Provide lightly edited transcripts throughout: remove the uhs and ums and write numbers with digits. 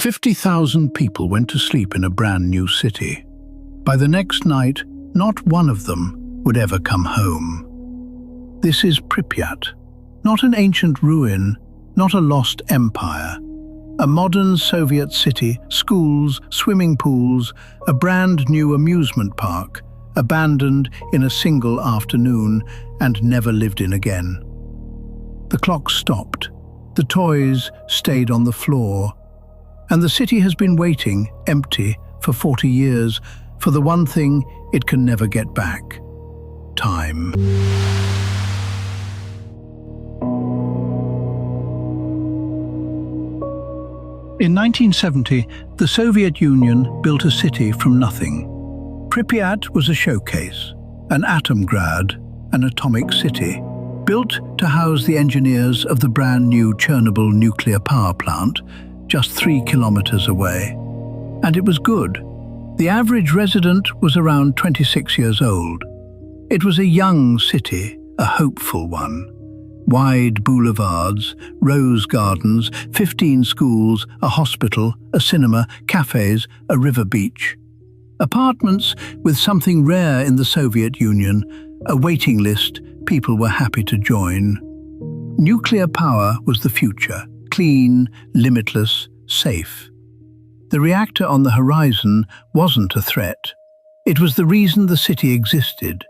50,000 people went to sleep in a brand new city. By the next night, not one of them would ever come home. This is Pripyat, not an ancient ruin, not a lost empire. A modern Soviet city, schools, swimming pools, a brand new amusement park, abandoned in a single afternoon and never lived in again. The clock stopped, the toys stayed on the floor, and the city has been waiting, empty, for 40 years, for the one thing it can never get back: time. In 1970, the Soviet Union built a city from nothing. Pripyat was a showcase, an atomgrad, an atomic city, built to house the engineers of the brand new Chernobyl nuclear power plant, just 3 kilometers away. And it was good. The average resident was around 26 years old. It was a young city, a hopeful one. Wide boulevards, rose gardens, 15 schools, a hospital, a cinema, cafes, a river beach. Apartments with something rare in the Soviet Union, a waiting list people were happy to join. Nuclear power was the future, clean, limitless, safe. The reactor on the horizon wasn't a threat. It was the reason the city existed.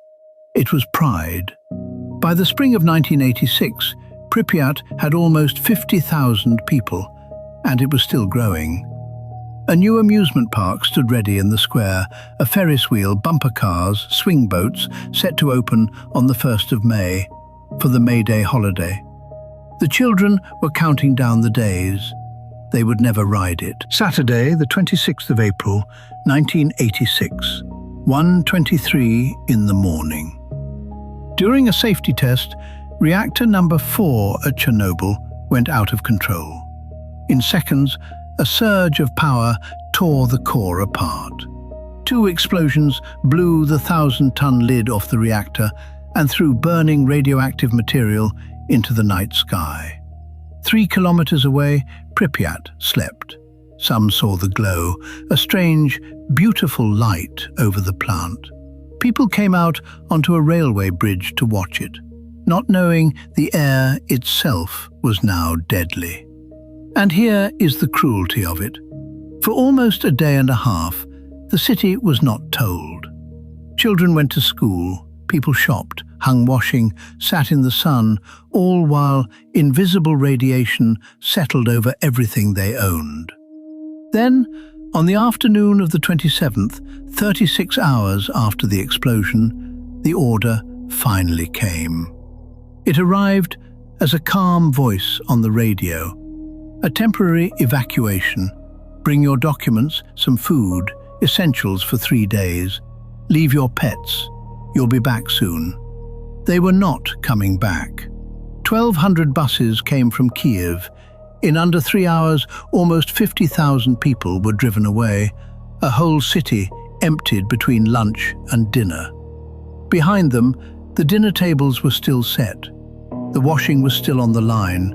It was pride. By the spring of 1986, Pripyat had almost 50,000 people, and it was still growing. A new amusement park stood ready in the square, a Ferris wheel, bumper cars, swing boats, set to open on the 1st of May, for the May Day holiday. The children were counting down the days. They would never ride it. Saturday, the 26th of April, 1986, 1:23 in the morning. During a safety test, reactor number 4 at Chernobyl went out of control. In seconds, a surge of power tore the core apart. 2 explosions blew the 1,000-ton lid off the reactor and threw burning radioactive material into the night sky. 3 kilometers away, Pripyat slept. Some saw the glow, a strange, beautiful light over the plant. People came out onto a railway bridge to watch it, not knowing the air itself was now deadly. And here is the cruelty of it. For almost a day and a half, the city was not told. Children went to school, people shopped, hung washing, sat in the sun, all while invisible radiation settled over everything they owned. Then, on the afternoon of the 27th, 36 hours after the explosion, the order finally came. It arrived as a calm voice on the radio. A temporary evacuation. Bring your documents, some food, essentials for 3 days. Leave your pets. You'll be back soon. They were not coming back. 1,200 buses came from Kyiv. In under 3 hours, almost 50,000 people were driven away. A whole city emptied between lunch and dinner. Behind them, the dinner tables were still set. The washing was still on the line.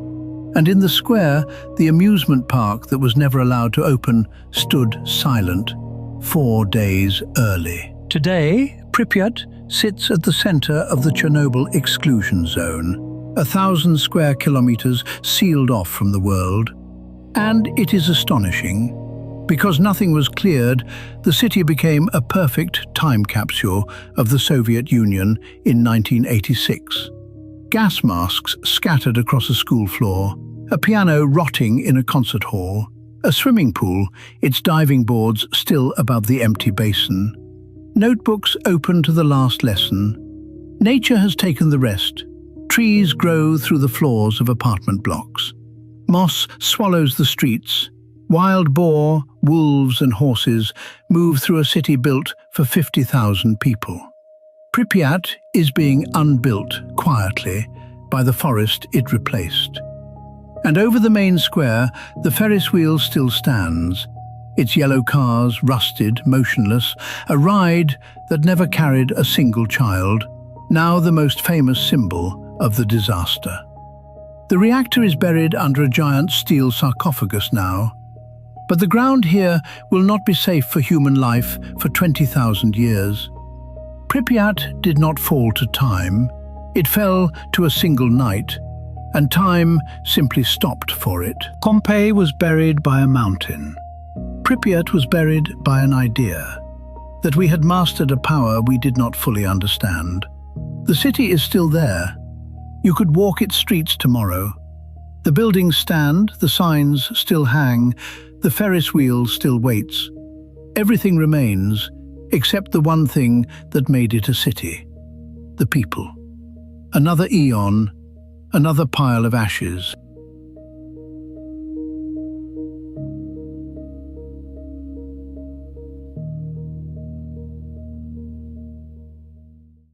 And in the square, the amusement park that was never allowed to open stood silent, 4 days early. Today, Pripyat sits at the center of the Chernobyl exclusion zone, 1,000 square kilometers sealed off from the world. And it is astonishing. Because nothing was cleared, the city became a perfect time capsule of the Soviet Union in 1986. Gas masks scattered across a school floor, a piano rotting in a concert hall, a swimming pool, its diving boards still above the empty basin. Notebooks open to the last lesson. Nature has taken the rest. Trees grow through the floors of apartment blocks. Moss swallows the streets. Wild boar, wolves and horses move through a city built for 50,000 people. Pripyat is being unbuilt quietly by the forest it replaced. And over the main square, the Ferris wheel still stands, its yellow cars rusted, motionless, a ride that never carried a single child, now the most famous symbol of the disaster. The reactor is buried under a giant steel sarcophagus now. But the ground here will not be safe for human life for 20,000 years. Pripyat did not fall to time. It fell to a single night, and time simply stopped for it. Pompeii was buried by a mountain. Pripyat was buried by an idea that we had mastered a power we did not fully understand. The city is still there. You could walk its streets tomorrow. The buildings stand, the signs still hang, the Ferris wheel still waits. Everything remains, except the one thing that made it a city: the people. Another Aeon, another pile of ashes.